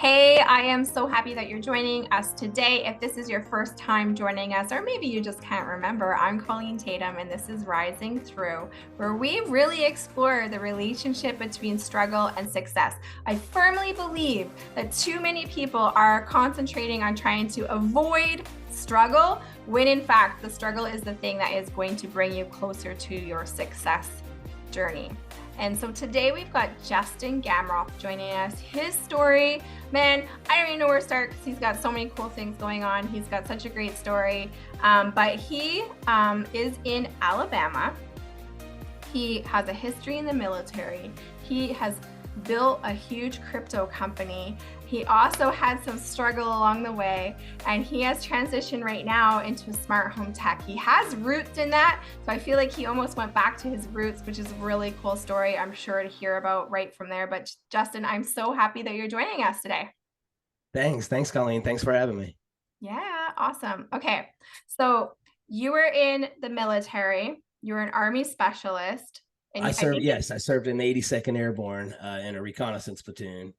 Hey, I am so happy that you're joining us today. If this is your first time joining us, or maybe you just can't remember, I'm Colleen and this is Rising Through, where we really explore the relationship between struggle and success. I firmly believe that too many people are concentrating on trying to avoid struggle, when in fact, the struggle is the thing that is going to bring you closer to your success journey. And so today we've got Justin Gamroth joining us. His story, man, I don't even know where to start because he's got so many cool things going on. He's got such a great story. But he is in Alabama. He has a history in the military. He has built a huge crypto company. He also had some struggle along the way, and he has transitioned right now into smart home tech. He has roots in that, so I feel like he almost went back to his roots, which is a really cool story, I'm sure, to hear about right from there. But Justin, I'm so happy that you're joining us today. Thanks, Colleen. Thanks for having me. Yeah, awesome. Okay, so you were in the military. You were an Army specialist, and I I served, think it. yes, I served in the 82nd Airborne in a reconnaissance platoon.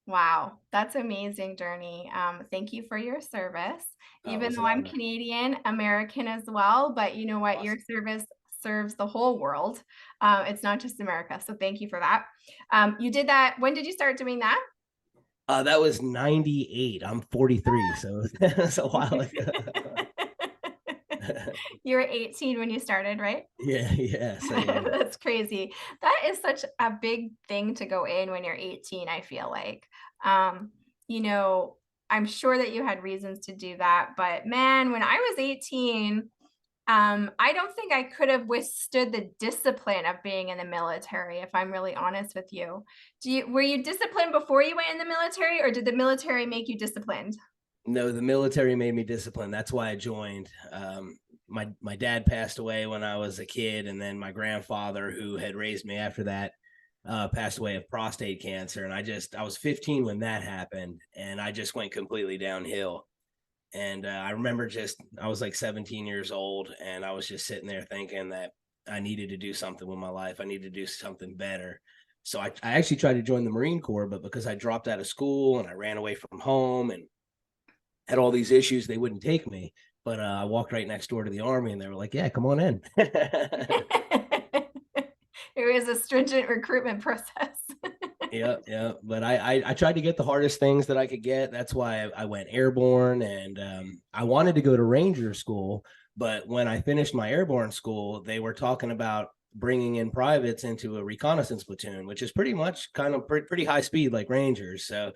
Wow, that's amazing journey. Thank you for your service. It Even was though an I'm honor. Canadian, American as well, but you know what? Your Awesome. service serves the whole world. It's not just America. So thank you for that. You did that. When did you start doing that? That was 98. I'm 43, so that's a while ago. You were 18 when you started, right? Yeah, yeah, same. That's crazy. That is such a big thing to go in when you're 18, I feel like. Um, you know, I'm sure that you had reasons to do that, but man, when I was 18, I don't think I could have withstood the discipline of being in the military, if I'm really honest with you. Were you disciplined before you went in the military, or did the military make you disciplined? No, the military made me disciplined. That's why I joined. My dad passed away when I was a kid, and then my grandfather, who had raised me after that, passed away of prostate cancer. And I was 15 when that happened, and I just went completely downhill. And I remember I was like 17 years old, and I was just sitting there thinking that I needed to do something with my life. I needed to do something better. So I actually tried to join the Marine Corps, but because I dropped out of school and I ran away from home and had all these issues, they wouldn't take me. But I walked right next door to the Army, and they were like, "Yeah, come on in." It was a stringent recruitment process. Yeah, yeah. But I tried to get the hardest things that I could get. That's why I went airborne, and I wanted to go to Ranger school. But when I finished my airborne school, they were talking about bringing in privates into a reconnaissance platoon, which is pretty much kind of pretty high speed like Rangers. So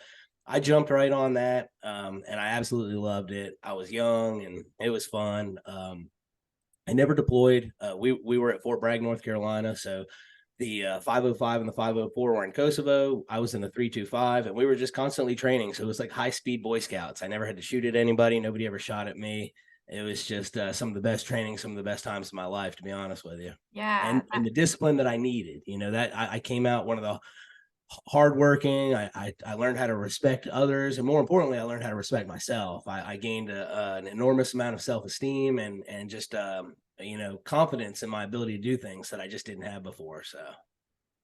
I jumped right on that, and I absolutely loved it. I was young, and it was fun. I never deployed. We were at Fort Bragg, North Carolina, so the 505 and the 504 were in Kosovo. I was in the 325, and we were just constantly training. So it was like high speed Boy Scouts. I never had to shoot at anybody. Nobody ever shot at me. It was just some of the best training, some of the best times of my life, to be honest with you. Yeah. And the discipline that I needed, that I came out one of the hardworking. I learned how to respect others, and more importantly, I learned how to respect myself. I gained an enormous amount of self esteem and just confidence in my ability to do things that I just didn't have before. So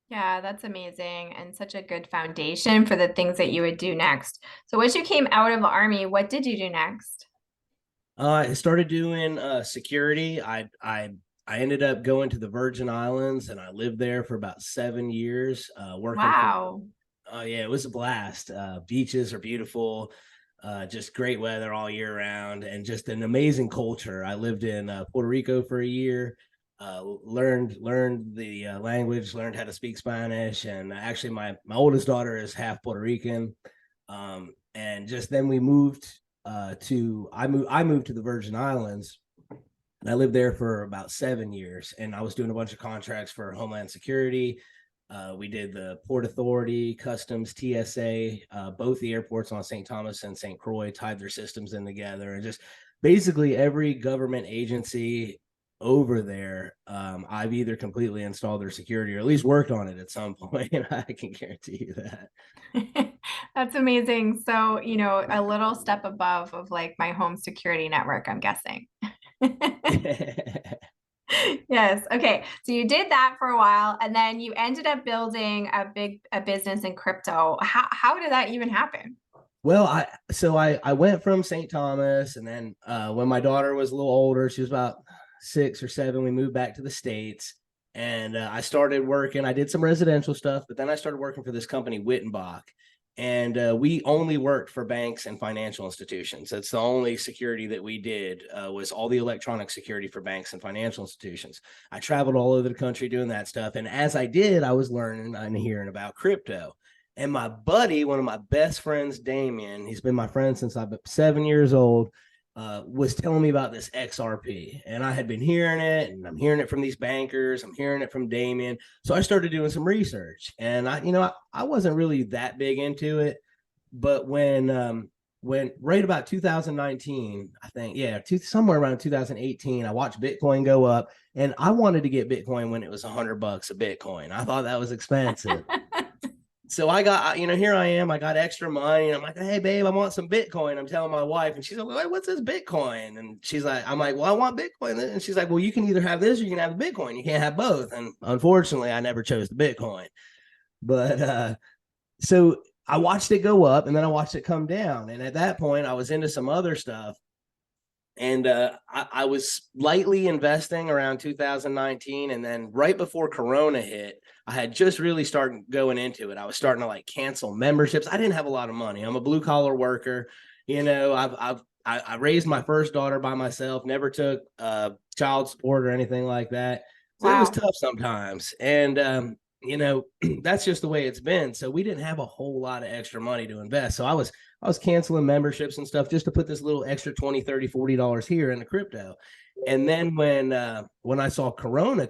Yeah, that's amazing and such a good foundation for the things that you would do next. So once you came out of the army, what did you do next? I started doing security. I ended up going to the Virgin Islands, and I lived there for about 7 years, working for. Wow. Oh yeah, it was a blast. Beaches are beautiful, just great weather all year round, and just an amazing culture. I lived in Puerto Rico for a year, learned the language, learned how to speak Spanish, and actually my oldest daughter is half Puerto Rican. And just then we moved to I moved to the Virgin Islands, and I lived there for about 7 years. And I was doing a bunch of contracts for Homeland Security. We did the Port Authority, Customs, TSA, both the airports on St. Thomas and St. Croix, tied their systems in together, and just basically every government agency over there. I've either completely installed their security or at least worked on it at some point. I can guarantee you that. That's amazing. So, a little step above of like my home security network, I'm guessing. Yes. Okay. So you did that for a while and then you ended up building a business in crypto. How did that even happen? Well, I went from St. Thomas, and then when my daughter was a little older, she was about 6 or 7, we moved back to the States, and I started working. I did some residential stuff, but then I started working for this company, Wittenbach, and we only worked for banks and financial institutions. That's the only security that we did, was all the electronic security for banks and financial institutions. I traveled all over the country doing that stuff, and as I did, I was learning and hearing about crypto. And my buddy, one of my best friends, Damien, he's been my friend since I've been 7 years old, was telling me about this XRP. And I had been hearing it, and I'm hearing it from these bankers. I'm hearing it from Damien. So I started doing some research. And I wasn't really that big into it. But when right about 2019, I think, yeah, somewhere around 2018, I watched Bitcoin go up, and I wanted to get Bitcoin when it was $100 a Bitcoin. I thought that was expensive. So I got, here I am. I got extra money, and I'm like, hey, babe, I want some Bitcoin. I'm telling my wife, and she's like, what's this Bitcoin? And she's like, I'm like, well, I want Bitcoin. And she's like, well, you can either have this or you can have the Bitcoin. You can't have both. And unfortunately, I never chose the Bitcoin. But so I watched it go up, and then I watched it come down. And at that point, I was into some other stuff. And I was lightly investing around 2019. And then right before Corona hit, I had just really started going into it. I was starting to like cancel memberships. I didn't have a lot of money. I'm a blue collar worker. I raised my first daughter by myself, never took child support or anything like that. So it was Wow. tough sometimes. And, that's just the way it's been. So we didn't have a whole lot of extra money to invest. So I was canceling memberships and stuff just to put this little extra 20, 30, $40 here in the crypto. And then when I saw Corona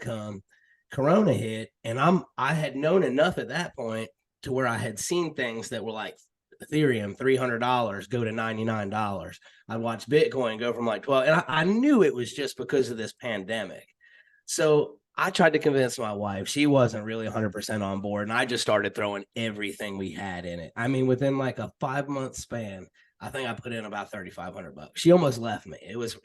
hit, and I had known enough at that point to where I had seen things that were like Ethereum $300 go to $99. I watched Bitcoin go from like 12, and I knew it was just because of this pandemic. So I tried to convince my wife. She wasn't really 100% on board. And I just started throwing everything we had in it. I mean, within like a 5 month span, I think I put in about $3,500. She almost left me. It was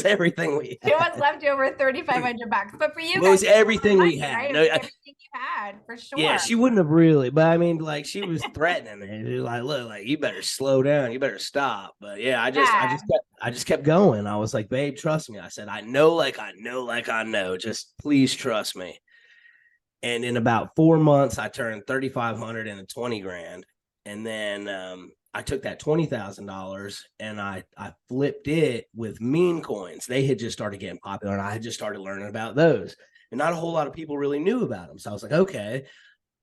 everything we She had. was left you over $3,500. But for you It guys, was it's a lot of everything we money, had. right? It No, was everything you had, for yeah, sure. she wouldn't have really, but I mean, like she was threatening me. She was like, look, like you better slow down, you better stop. But yeah, Yeah. I just kept going. I was like, babe, trust me. I said, I know, I know. Just please trust me. And in about 4 months, I turned 3,500 into 20 grand. And then I took that $20,000 and I flipped it with meme coins. They had just started getting popular, and I had just started learning about those. And not a whole lot of people really knew about them. So I was like, okay,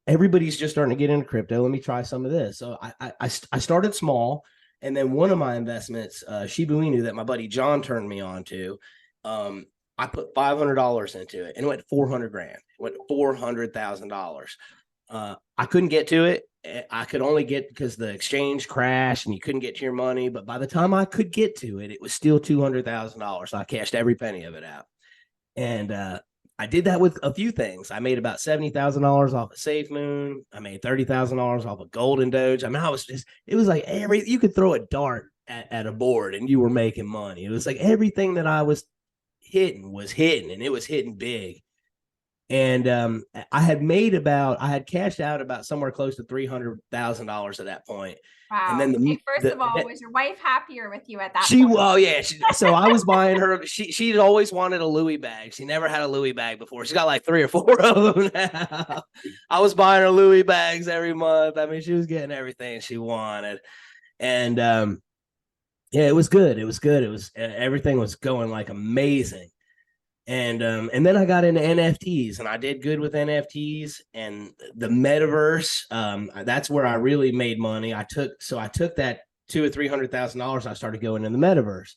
everybody's just starting to get into crypto. Let me try some of this. So I started small. And then one of my investments, Shiba Inu, that my buddy John turned me on to, um, I put $500 into it, and it went 400 grand. It went $400,000. I couldn't get to it. I could only get because the exchange crashed and you couldn't get to your money. But by the time I could get to it, it was still $200,000. So I cashed every penny of it out. And I did that with a few things. I made about $70,000 off of Safe Moon. I made $30,000 off of Golden Doge. I mean, it was like you could throw a dart at a board and you were making money. It was like everything that I was hitting, and it was hitting big. And I had cashed out about somewhere close to $300,000 at that point. And Wow. then Okay, first of all, was your wife happier with you at that she, point? oh yeah. So I was buying her. She'd always wanted a Louis bag. She never had a Louis bag before. She got like 3 or 4 of them now. I was buying her Louis bags every month. I mean, she was getting everything she wanted, and yeah, it was good. It was good. It was everything was going like amazing. And then I got into NFTs, and I did good with NFTs and the metaverse. That's where I really made money. I took that $200,000 or $300,000. I started going in the metaverse,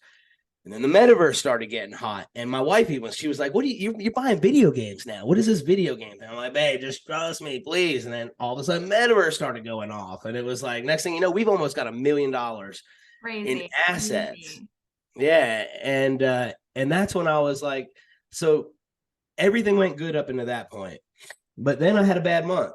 and then the metaverse started getting hot. And my wife she was like, "What you're buying video games now? What is this video game?" And I'm like, "Babe, just trust me, please." And then all of a sudden, metaverse started going off, and it was like next thing you know, we've almost got $1 million in Crazy. assets. Crazy. Yeah, and that's when I was like, so everything went good up into that point. But then I had a bad month.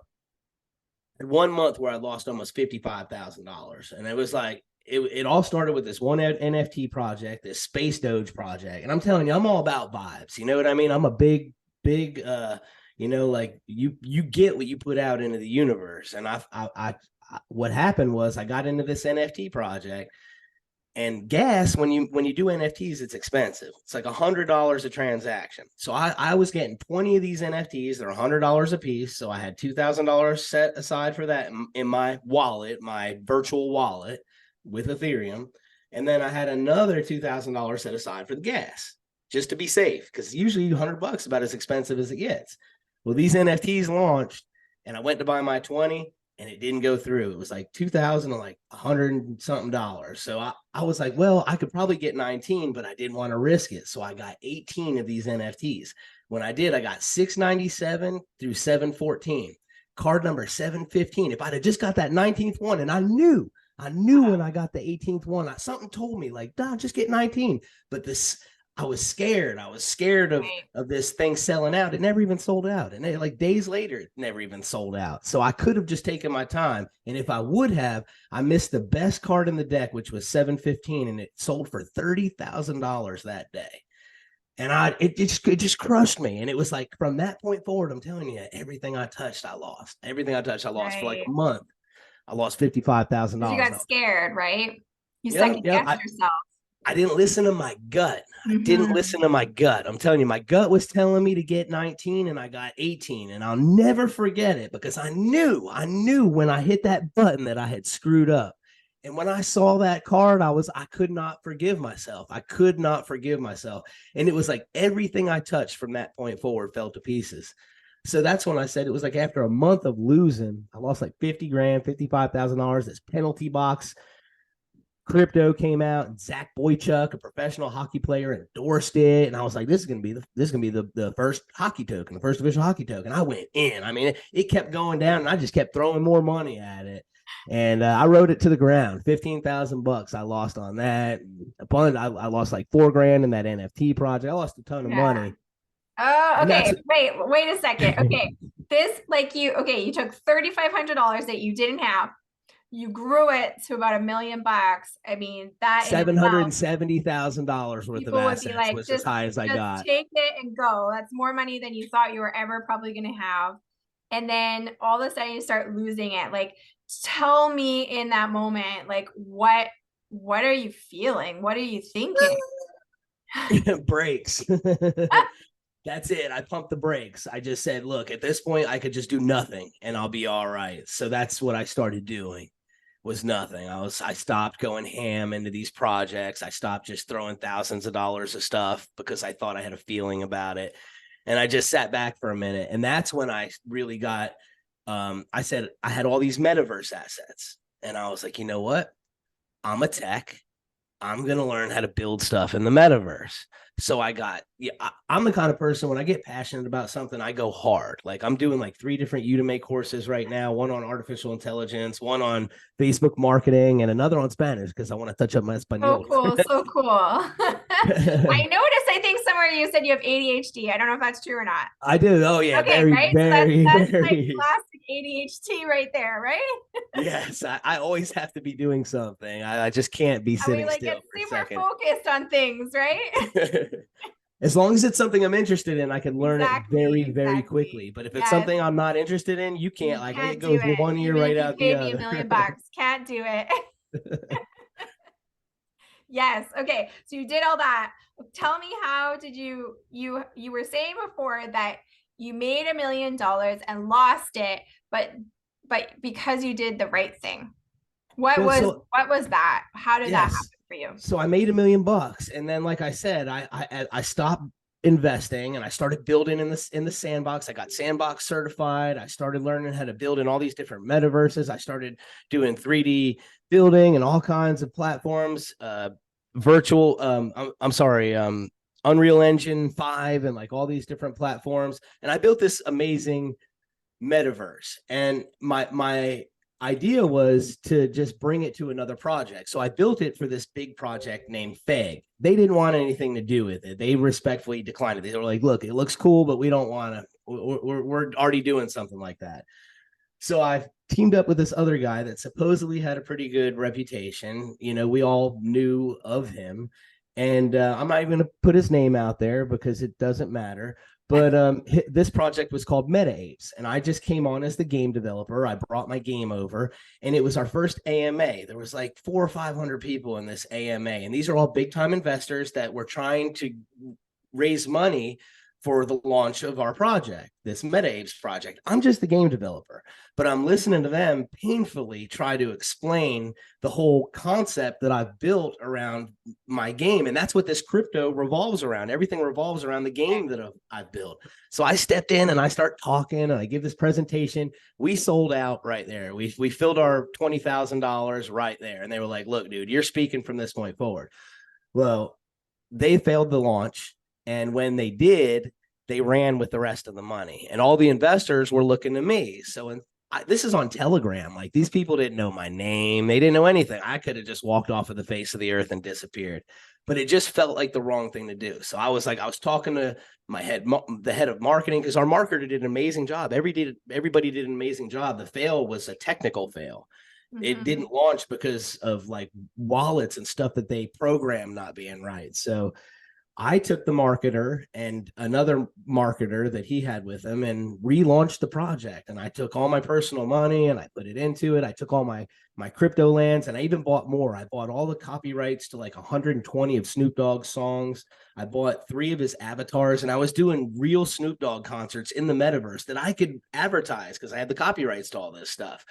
I had 1 month where I lost almost $55,000. And it was like, it all started with this one NFT project, this Space Doge project. And I'm telling you, I'm all about vibes. You know what I mean? I'm a big like you get what you put out into the universe. And what happened was I got into this NFT project. And gas, when you do NFTs, it's expensive. It's like $100 a transaction. So I was getting 20 of these NFTs. They're $100 a piece. So I had $2,000 set aside for that in my wallet, my virtual wallet with Ethereum. And then I had another $2,000 set aside for the gas, just to be safe, because usually $100 is about as expensive as it gets. Well, these NFTs launched, and I went to buy my 20, and it didn't go through. It was like 2,000 and like $100-something. So I was like, well, I could probably get 19, but I didn't want to risk it. So I got 18 of these NFTs. When I did, I got 697 through 714. Card number 715. If I'd have just got that 19th one, and I knew when I got the 18th one, something told me like, Don, just get 19. But I was scared. I was scared of this thing selling out. It never even sold out. And like days later, it never even sold out. So I could have just taken my time. And if I would have, I missed the best card in the deck, which was 715, and it sold for $30,000 that day. And it just crushed me. And it was like, from that point forward, I'm telling you, everything I touched, I lost. Everything I touched, I lost for like a month. I lost $55,000. You got scared, right? You second guessed yourself. I didn't listen to my gut. I didn't listen to my gut. I'm telling you, my gut was telling me to get 19, and I got 18. And I'll never forget it, because I knew when I hit that button that I had screwed up. And when I saw that card, I could not forgive myself. I could not forgive myself. And it was like everything I touched from that point forward fell to pieces. So that's when I said, it was like after a month of losing, I lost like 50 grand, $55,000. This penalty box crypto came out, and Zach Boychuk, a professional hockey player, endorsed it. And I was like, this is gonna be the first hockey token, the first official hockey token. I went in. I mean, it kept going down, and I just kept throwing more money at it. And I rode it to the ground. $15,000 I lost on that. I lost like $4 grand in that NFT project. I lost a ton of money. Oh, okay. Wait a second. Okay. You took $3,500 that you didn't have. You grew it to about $1 million. I mean, that $770,000 worth of assets like, was as high as I got. Take it and go. That's more money than you thought you were ever probably going to have. And then all of a sudden you start losing it. Like, tell me in that moment, like, what are you feeling? What are you thinking? Brakes. That's it. I pumped the brakes. I just said, look, at this point, I could just do nothing and I'll be all right. So that's what I started doing, was nothing. I stopped going ham into these projects. I stopped just throwing thousands of dollars of stuff because I thought I had a feeling about it. And I just sat back for a minute. And that's when I really got, I said, I had all these metaverse assets. And I was like, you know what? I'm a tech. I'm going to learn how to build stuff in the metaverse. So I'm the kind of person, when I get passionate about something, I go hard. Like, I'm doing like 3 different Udemy courses right now, one on artificial intelligence, one on Facebook marketing, and another on Spanish, because I want to touch up my Espanol. So cool. I noticed, I think somewhere you said you have ADHD. I don't know if that's true or not. I do. Oh yeah. Okay, very, right? very, that's very. like classic ADHD right there, right? Yes. I always have to be doing something. I just can't be sitting still for a second. Super focused on things, right? As long as it's something I'm interested in, I can learn it very, very quickly. But if it's something I'm not interested in, you can't. It goes one ear right out the other. $1 million. Can't do it. Yes. Okay. So you did all that. Tell me, how did you were saying before that you made $1 million and lost it, but because you did the right thing. What was that? How did that happen for you? So I made $1 million, and then, like I said, I stopped investing and I started building in the sandbox. I got sandbox certified. I started learning how to build in all these different metaverses. I started doing 3D building and all kinds of platforms, Unreal Engine 5 and like all these different platforms. And I built this amazing metaverse. And my idea was to just bring it to another project. So I built it for this big project named FEG. They didn't want anything to do with it. They respectfully declined it. They were like, look, it looks cool, but we don't want to, we're already doing something like that. So I teamed up with this other guy that supposedly had a pretty good reputation. You know, we all knew of him. And I'm not even going to put his name out there because it doesn't matter. But this project was called Meta Apes, and I just came on as the game developer. I brought my game over, and it was our first AMA. There was like 400 or 500 people in this AMA, and these are all big time investors that were trying to raise money for the launch of our project, this Meta Apes project. I'm just the game developer, but I'm listening to them painfully try to explain the whole concept that I've built around my game. And that's what this crypto revolves around. Everything revolves around the game that I've built. So I stepped in and I start talking and I give this presentation. We sold out right there. We filled our $20,000 right there. And they were like, look, dude, you're speaking from this point forward. Well, they failed the launch. And when they did, they ran with the rest of the money. And all the investors were looking to me. So this is on Telegram. Like, these people didn't know my name. They didn't know anything. I could have just walked off of the face of the earth and disappeared. But it just felt like the wrong thing to do. So I was talking to the head of marketing, because our marketer did an amazing job. Everybody did an amazing job. The fail was a technical fail. It didn't launch because of like wallets and stuff that they programmed not being right. So I took the marketer and another marketer that he had with him and relaunched the project. And I took all my personal money and I put it into it. I took all my crypto lands, and I even bought more. I bought all the copyrights to like 120 of Snoop Dogg's songs. I bought 3 of his avatars, and I was doing real Snoop Dogg concerts in the metaverse that I could advertise because I had the copyrights to all this stuff.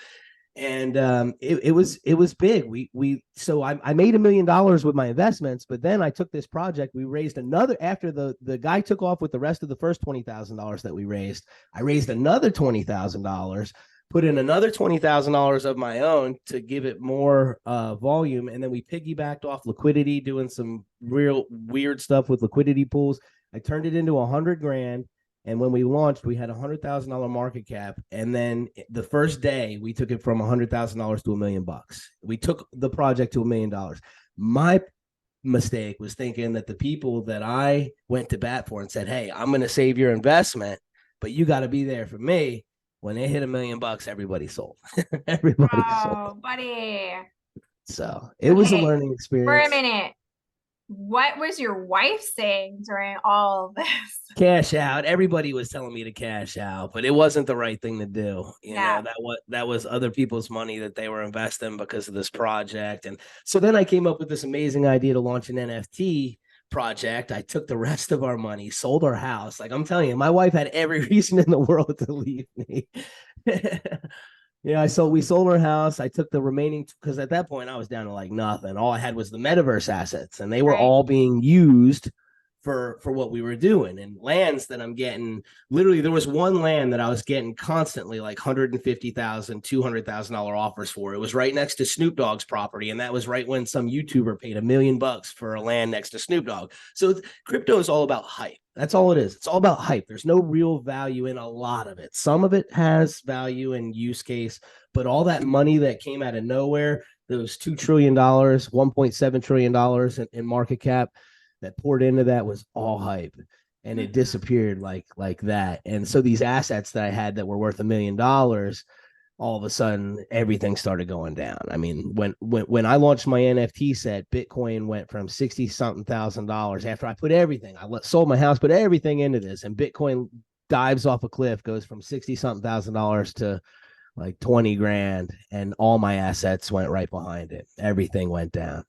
And it was big. So I made $1 million with my investments, but then I took this project. We raised another, after the guy took off with the rest of the first $20,000 that we raised. I raised another $20,000, put in another $20,000 of my own to give it more volume, and then we piggybacked off liquidity, doing some real weird stuff with liquidity pools. I turned it into $100,000. And when we launched, we had $100,000 market cap. And then the first day, we took it from $100,000 to $1 million. We took the project to $1 million. My mistake was thinking that the people that I went to bat for and said, hey, I'm going to save your investment, but you got to be there for me. When it hit $1 million, everybody sold. Everybody sold. Buddy. So it was a learning experience. For a minute. What was your wife saying during all of this? Cash out. Everybody was telling me to cash out, but it wasn't the right thing to do. You know, that was other people's money that they were investing because of this project. And so then I came up with this amazing idea to launch an NFT project. I took the rest of our money, sold our house. Like, I'm telling you, my wife had every reason in the world to leave me. Yeah, we sold our house. I took the remaining, because at that point I was down to like nothing. All I had was the metaverse assets, and they were all being used for what we were doing. And lands that I'm getting, literally there was one land that I was getting constantly like $150,000, $200,000 offers for. It was right next to Snoop Dogg's property, and that was right when some YouTuber paid $1 million for a land next to Snoop Dogg. So crypto is all about hype. That's all it is. It's all about hype. There's no real value in a lot of it. Some of it has value and use case, but all that money that came out of nowhere, those $2 trillion, $1.7 trillion in market cap that poured into that, was all hype, and it disappeared like that. And so these assets that I had that were worth $1 million, all of a sudden everything started going down. I mean, when I launched my NFT set, Bitcoin went from 60 something thousand dollars after I put everything. Sold my house, put everything into this, and Bitcoin dives off a cliff, goes from 60 something thousand dollars to like 20 grand, and all my assets went right behind it. Everything went down.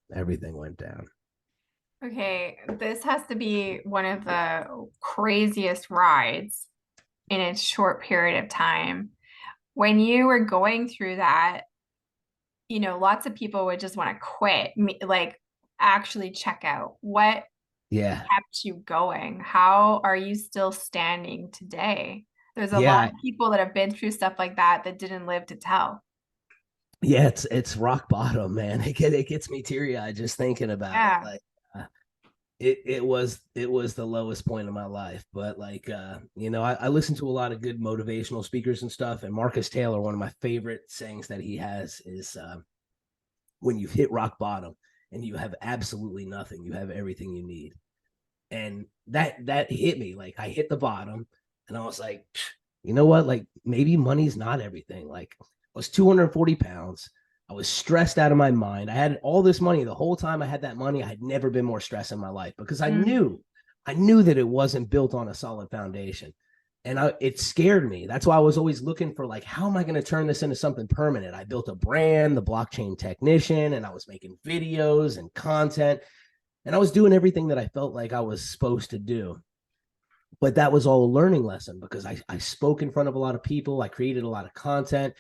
Okay, this has to be one of the craziest rides in a short period of time. When you were going through that, lots of people would just want to quit, like actually check out. What kept you going? How are you still standing today? There's a lot of people that have been through stuff like that didn't live to tell. Yeah, it's rock bottom, man. It gets me teary-eyed just thinking about it. Like, it was the lowest point of my life. But like, I listen to a lot of good motivational speakers and stuff. And Marcus Taylor, one of my favorite sayings that he has is, when you've hit rock bottom and you have absolutely nothing, you have everything you need. And that hit me. Like, I hit the bottom and I was like, you know what? Like, maybe money's not everything. Like, I was 240 pounds. I was stressed out of my mind. I had all this money. The whole time I had that money, I had never been more stressed in my life, because I knew I knew that it wasn't built on a solid foundation. And it scared me. That's why I was always looking for, like, how am I going to turn this into something permanent? I built a brand, the blockchain technician, and I was making videos and content, and I was doing everything that I felt like I was supposed to do. But that was all a learning lesson because I spoke in front of a lot of people. I created a lot of content,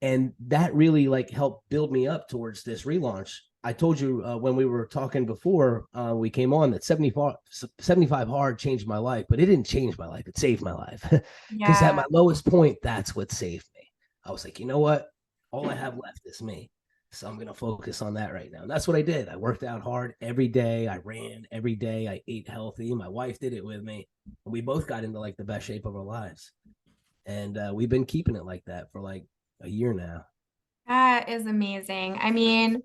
and that really like helped build me up towards this relaunch. I told you when we were talking before we came on that 75 hard changed my life, but it didn't change my life. It saved my life. Because at Yeah. my lowest point, that's what saved me. I was like, you know what? All I have left is me. So I'm going to focus on that right now. And that's what I did. I worked out hard every day. I ran every day. I ate healthy. My wife did it with me. And we both got into like the best shape of our lives. And we've been keeping it like that for like a year now. That is amazing. I mean,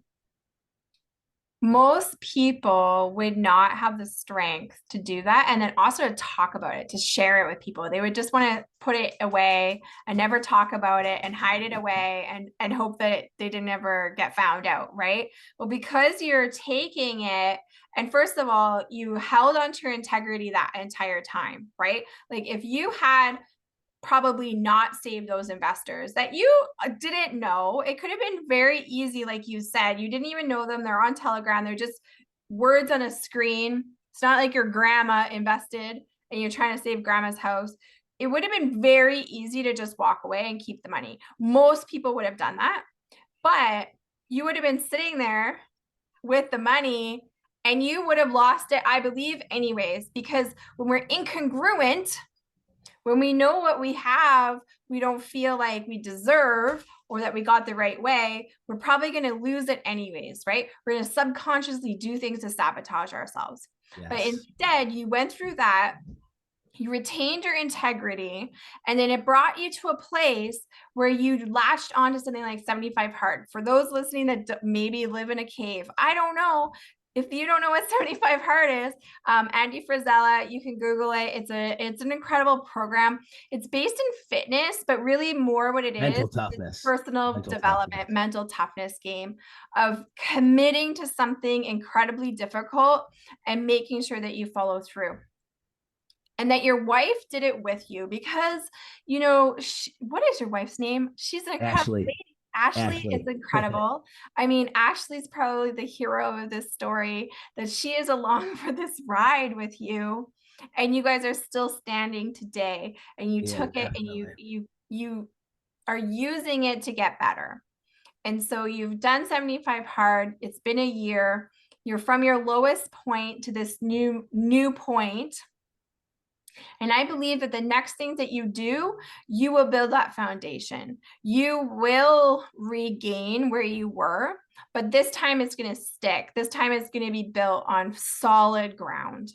most people would not have the strength to do that and then also to talk about it, to share it with people. They would just want to put it away and never talk about it and hide it away and hope that they didn't ever get found out, right? Well, because you're taking it, and first of all, you held onto your integrity that entire time, right? Like if you had probably not save those investors that you didn't know. It could have been very easy, like you said. You didn't even know them. They're on Telegram. They're just words on a screen. It's not like your grandma invested and you're trying to save grandma's house. It would have been very easy to just walk away and keep the money. Most people would have done that, but you would have been sitting there with the money and you would have lost it, I believe, anyways, because when we're incongruent, when we know what we have, we don't feel like we deserve or that we got the right way, we're probably going to lose it anyways, right? We're going to subconsciously do things to sabotage ourselves. But Yes. instead, you went through that, you retained your integrity, and then it brought you to a place where you latched onto something like 75 hard. For those listening that maybe live in a cave, I don't know. If you don't know what 75 hard is, Andy Frizella, you can Google it. It's an incredible program. It's based in fitness, but really more what it is Mental toughness. personal Mental development, toughness. mental toughness game of committing to something incredibly difficult and making sure that you follow through and that your wife did it with you because, what is your wife's name? She's an incredible Ashley. lady. Ashley is Ashley. incredible. I mean, Ashley's probably the hero of this story, that she is along for this ride with you. And you guys are still standing today, and you Yeah, took it and definitely. you are using it to get better. And so you've done 75 hard. It's been a year. You're from your lowest point to this new point. And I believe that the next thing that you do, you will build that foundation. You will regain where you were, but this time it's going to stick. This time it's going to be built on solid ground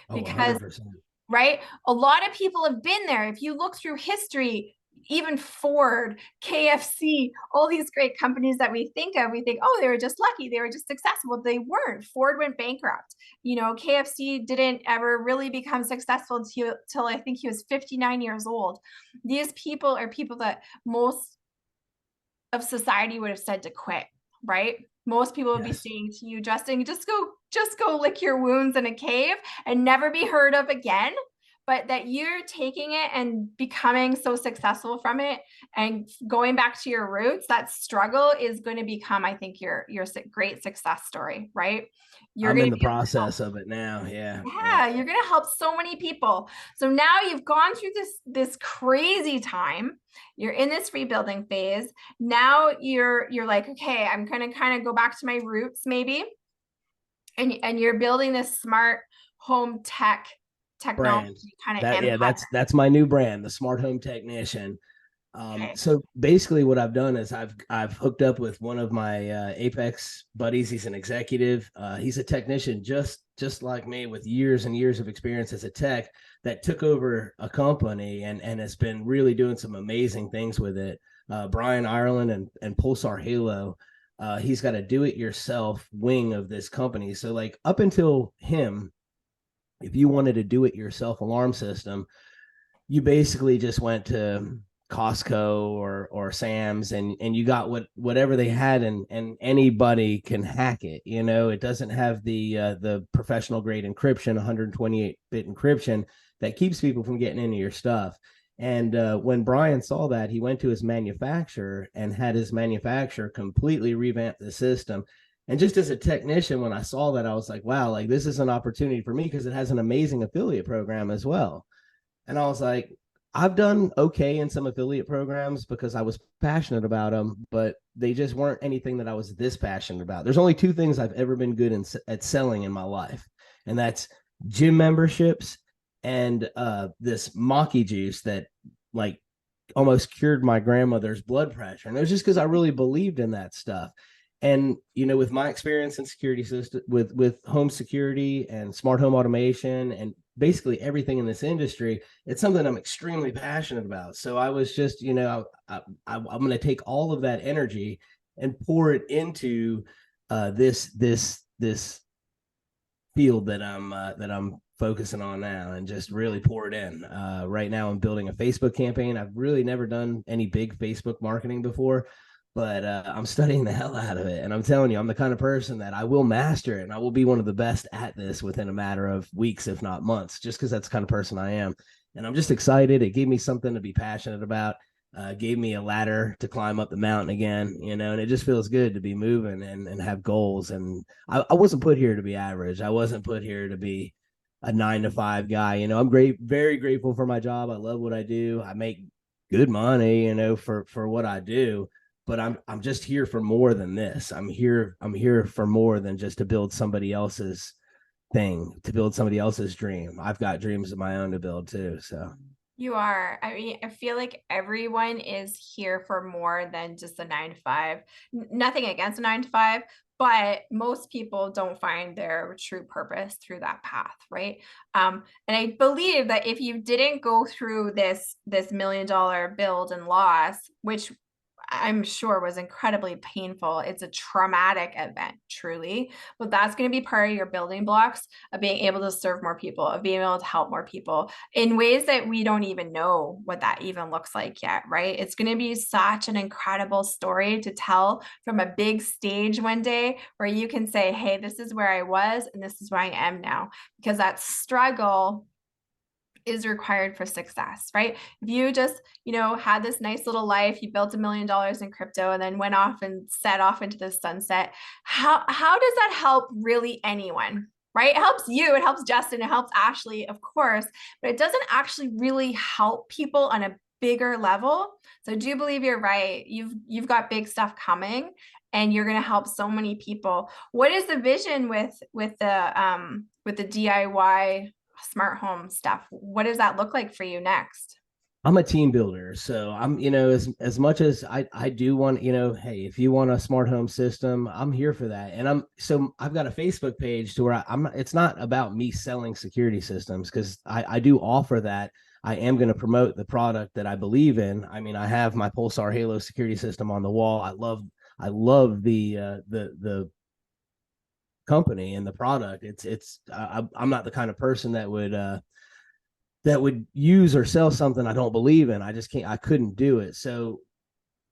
Oh, because, 100%. right? A lot of people have been there. If you look through history, even Ford, KFC, all these great companies that we think of, we think, oh, they were just lucky. They were just successful. They weren't. Ford went bankrupt. KFC didn't ever really become successful until I think he was 59 years old. These people are people that most of society would have said to quit, right? Most people would be Yes. saying to you, Justin, just go lick your wounds in a cave and never be heard of again. But that you're taking it and becoming so successful from it and going back to your roots, that struggle is going to become, I think, your great success story, right? You're I'm going in to the be able to help. process of it now. Yeah. Yeah. Yeah, you're going to help so many people. So now you've gone through this crazy time. You're in this rebuilding phase. Now you're like, okay, I'm going to kind of go back to my roots maybe. And you're building this smart home technology Brand. kind of That, yeah, empire. that's my new brand, the smart home technician. Okay. So basically what I've done is I've hooked up with one of my Apex buddies. He's an executive. He's a technician just like me with years and years of experience as a tech that took over a company and has been really doing some amazing things with it. Brian Ireland and Pulsar Halo. He's got a do-it-yourself wing of this company. So like up until him, if you wanted to do it yourself alarm system, you basically just went to Costco or Sam's, and you got whatever they had, and anybody can hack it. It doesn't have the professional grade encryption, 128-bit encryption that keeps people from getting into your stuff. And when Brian saw that, he went to his manufacturer and had his manufacturer completely revamp the system. And just as a technician, when I saw that, I was like, wow, like this is an opportunity for me because it has an amazing affiliate program as well. And I was like, I've done okay in some affiliate programs because I was passionate about them, but they just weren't anything that I was this passionate about. There's only two things I've ever been good at selling in my life, and that's gym memberships and this Maki juice that like almost cured my grandmother's blood pressure. And it was just because I really believed in that stuff. And with my experience in security system, with home security and smart home automation and basically everything in this industry, it's something I'm extremely passionate about. So I was just, I'm going to take all of that energy and pour it into this field that I'm focusing on now, and just really pour it in. Right now, I'm building a Facebook campaign. I've really never done any big Facebook marketing before, but I'm studying the hell out of it. And I'm telling you, I'm the kind of person that I will master it, and I will be one of the best at this within a matter of weeks, if not months, just because that's the kind of person I am. And I'm just excited. It gave me something to be passionate about. Gave me a ladder to climb up the mountain again, and it just feels good to be moving and have goals. And I wasn't put here to be average. I wasn't put here to be a 9 to 5 guy. I'm very grateful for my job. I love what I do. I make good money, for what I do, but I'm just here for more than this. I'm here for more than just to build somebody else's thing, to build somebody else's dream. I've got dreams of my own to build too. So You are. I mean, I feel like everyone is here for more than just a 9 to 5. Nothing against a 9 to 5, but most people don't find their true purpose through that path, right? And I believe that if you didn't go through this $1 million build and loss, which I'm sure was incredibly painful. It's a traumatic event, truly, but that's going to be part of your building blocks of being able to serve more people, of being able to help more people in ways that we don't even know what that even looks like yet, right? It's going to be such an incredible story to tell from a big stage one day where you can say, hey, this is where I was and this is where I am now, because that struggle is required for success, right? If you just, had this nice little life, you built $1 million in crypto and then went off and set off into the sunset, how does that help really anyone? Right? It helps you, it helps Justin, it helps Ashley, of course, but it doesn't actually really help people on a bigger level. So I do believe you're right. You've got big stuff coming and you're going to help so many people. What is the vision with the DIY smart home stuff? What does that look like for you next? I'm a team builder. So I'm, as much as I do want, hey, if you want a smart home system, I'm here for that. And I've got a Facebook page to where I'm not, it's not about me selling security systems, because I do offer that. I am going to promote the product that I believe in. I mean, I have my Pulsar Halo security system on the wall. I love the company and the product. I'm not the kind of person that would use or sell something I don't believe in. I couldn't do it. So,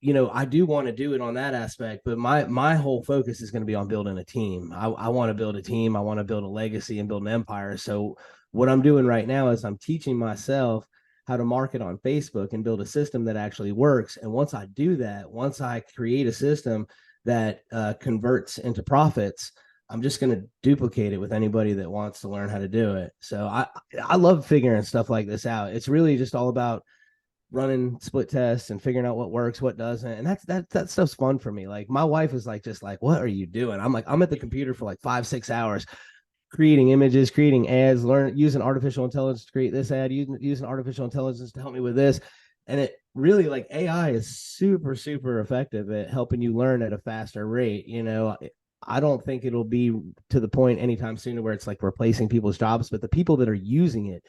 I do want to do it on that aspect, but my whole focus is going to be on building a team. I want to build a team. I want to build a legacy and build an empire. So what I'm doing right now is I'm teaching myself how to market on Facebook and build a system that actually works. And once I do that, once I create a system that converts into profits, I'm just going to duplicate it with anybody that wants to learn how to do it. So I love figuring stuff like this out. It's really just all about running split tests and figuring out what works, what doesn't. And that stuff's fun for me. Like my wife is like, just like, what are you doing? I'm like, I'm at the computer for like 5-6 hours creating images, creating ads, using artificial intelligence to create this ad, using artificial intelligence to help me with this. And it really, like, AI is super, super effective at helping you learn at a faster rate. I don't think it'll be to the point anytime soon where it's like replacing people's jobs, but the people that are using it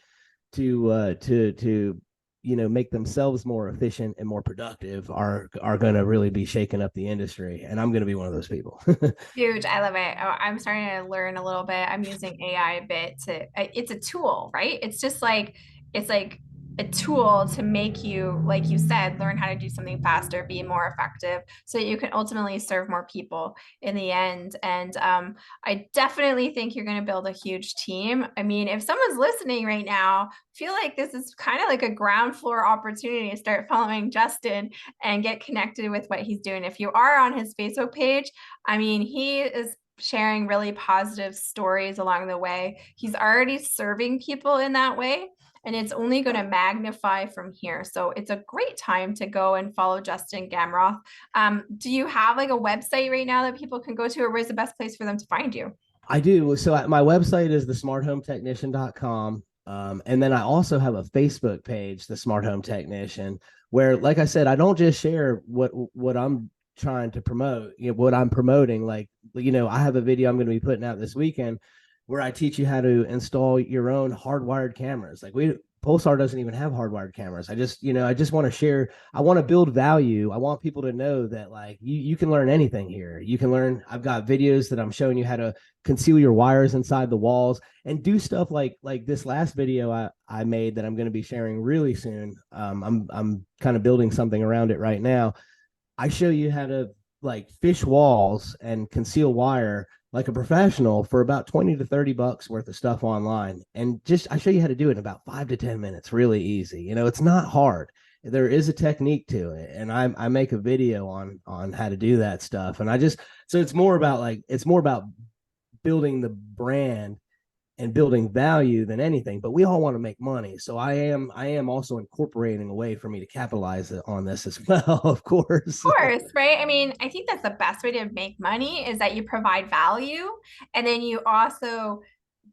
to make themselves more efficient and more productive are going to really be shaking up the industry, and I'm going to be one of those people. Huge. I love it. I'm starting to learn a little bit. I'm using AI a bit it's a tool, right? It's just like, it's like a tool to make you, like you said, learn how to do something faster, be more effective, so that you can ultimately serve more people in the end. And I definitely think you're going to build a huge team. I mean, if someone's listening right now, feel like this is kind of like a ground floor opportunity to start following Justin and get connected with what he's doing. If you are on his Facebook page, I mean, he is sharing really positive stories along the way. He's already serving people in that way, and it's only going to magnify from here. So it's a great time to go and follow Justin Gamroth. Do you have like a website right now that people can go to, or where's the best place for them to find you? I do. So my website is thesmarthometechnician.com. And then I also have a Facebook page, The Smart Home Technician, where, like I said, I don't just share what I'm trying to promote, what I'm promoting. Like, I have a video I'm going to be putting out this weekend where I teach you how to install your own hardwired cameras. Like, Pulsar doesn't even have hardwired cameras. I just want to share. I want to build value. I want people to know that, like, you can learn anything here. You can learn. I've got videos that I'm showing you how to conceal your wires inside the walls and do stuff like this last video I made that I'm going to be sharing really soon. I'm kind of building something around it right now. I show you how to, like, fish walls and conceal wire like a professional for about 20 to 30 bucks worth of stuff online. And I show you how to do it in about 5 to 10 minutes, really easy. It's not hard. There is a technique to it. And I make a video on how to do that stuff. And so it's more about building the brand and building value than anything. But we all want to make money. So I am also incorporating a way for me to capitalize on this as well, of course. Course, right? I mean, I think that's the best way to make money is that you provide value, and then you also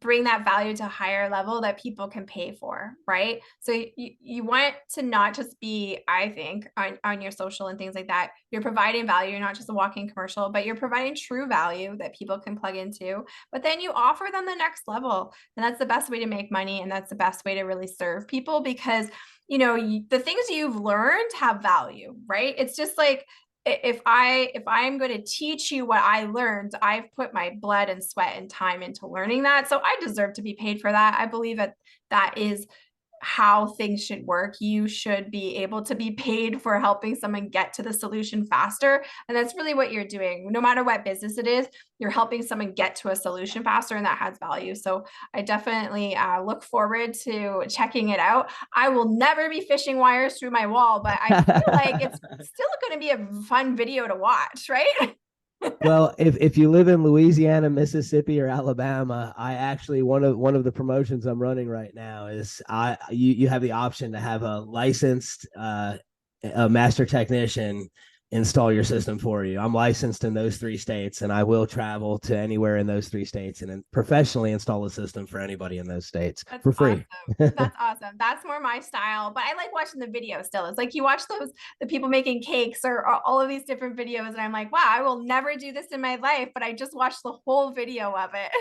bring that value to a higher level that people can pay for, right? So you want to not just be, I think, on your social and things like that, you're providing value. You're not just a walking commercial, but you're providing true value that people can plug into. But then you offer them the next level. And that's the best way to make money. And that's the best way to really serve people, because the things you've learned have value, right? It's just like, if I'm going to teach you what I learned, I've put my blood and sweat and time into learning that, so I deserve to be paid for that. I believe that is how things should work. You should be able to be paid for helping someone get to the solution faster. And that's really what you're doing. No matter what business it is, you're helping someone get to a solution faster, and that has value. So I definitely look forward to checking it out. I will never be fishing wires through my wall, but I feel like it's still going to be a fun video to watch, right? Well, if you live in Louisiana, Mississippi, or Alabama, I actually one of the promotions I'm running right now is you have the option to have a licensed a master technician install your system for you. I'm licensed in those 3 states, and I will travel to anywhere in those 3 states and then professionally install a system for anybody in those states That's for free. awesome. That's awesome. That's more my style, but I like watching the video still. It's like you watch the people making cakes or all of these different videos, and I'm like, wow, I will never do this in my life, but I just watched the whole video of it.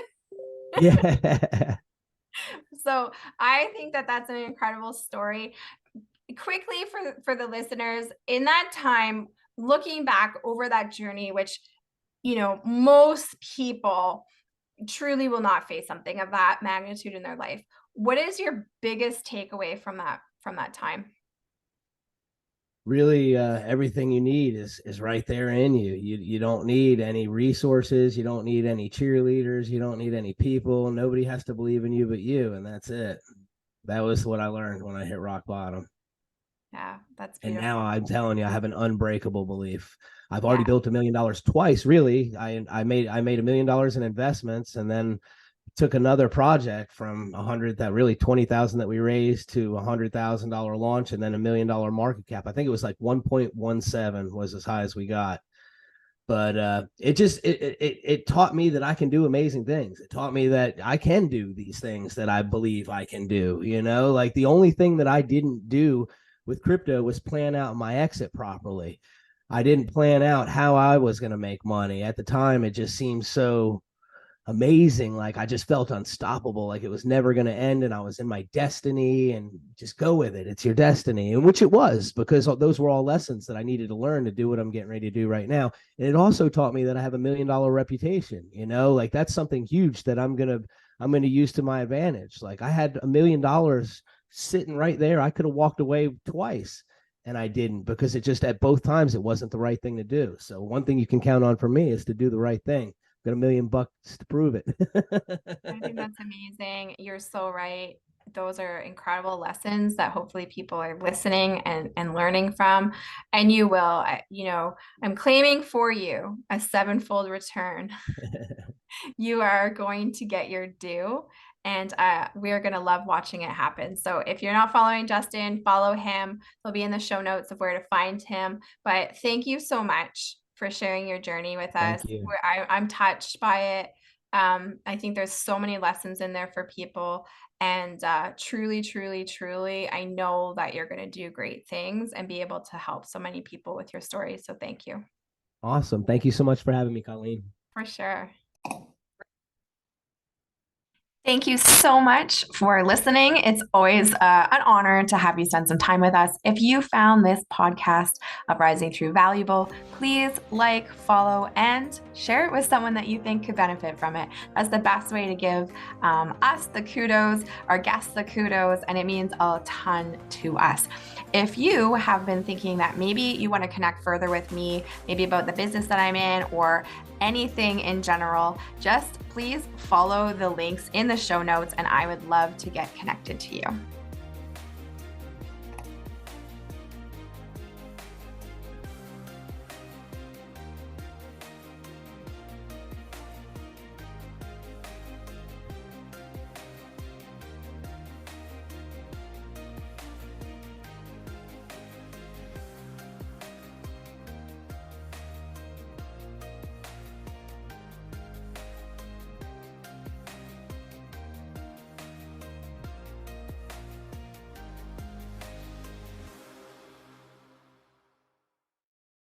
Yeah. So I think that that's an incredible story. Quickly, for the listeners, in that time, looking back over that journey, which most people truly will not face something of that magnitude in their life. What is your biggest takeaway from that time? Really, everything you need is right there in you. You don't need any resources, you don't need any cheerleaders, you don't need any people. Nobody has to believe in you but you, and that's it. That was what I learned when I hit rock bottom. Yeah, that's And beautiful. now I'm telling you, I have an unbreakable belief. I've already Yeah. built $1 million twice. Really, I made $1 million in investments, and then took another project from 100 that really 20,000 that we raised to $100,000 launch, and then $1 million market cap. I think it was like 1.17 was as high as we got. But it taught me that I can do amazing things. It taught me that I can do these things that I believe I can do. Like, the only thing that I didn't do with crypto was plan out my exit properly. I didn't plan out how I was going to make money. At the time, it just seemed so amazing. Like, I just felt unstoppable, like it was never going to end, and I was in my destiny, and just go with it. It's your destiny. And which it was, because those were all lessons that I needed to learn to do what I'm getting ready to do right now. And it also taught me that I have $1 million reputation. Like, that's something huge that I'm going to use to my advantage. Like, I had $1 million sitting right there. I could have walked away twice and I didn't, because it just, at both times, it wasn't the right thing to do. So one thing you can count on for me is to do the right thing. Got $1 million to prove it. I think that's amazing. You're so right. Those are incredible lessons that hopefully people are listening and learning from. And you will, I'm claiming for you a sevenfold return. You are going to get your due, and we're going to love watching it happen. So if you're not following Justin, follow him. They'll be in the show notes of where to find him. But thank you so much for sharing your journey with us. Thank you. I'm touched by it. I think there's so many lessons in there for people. And truly, truly, truly, I know that you're going to do great things and be able to help so many people with your story. So thank you. Awesome. Thank you so much for having me, Colleen. For sure. Thank you so much for listening. It's always an honor to have you spend some time with us. If you found this podcast of Rising Through valuable, please like, follow, and share it with someone that you think could benefit from it. That's the best way to give us the kudos, our guests the kudos, and it means a ton to us. If you have been thinking that maybe you want to connect further with me, maybe about the business that I'm in or anything in general, just please follow the links in the show notes and I would love to get connected to you.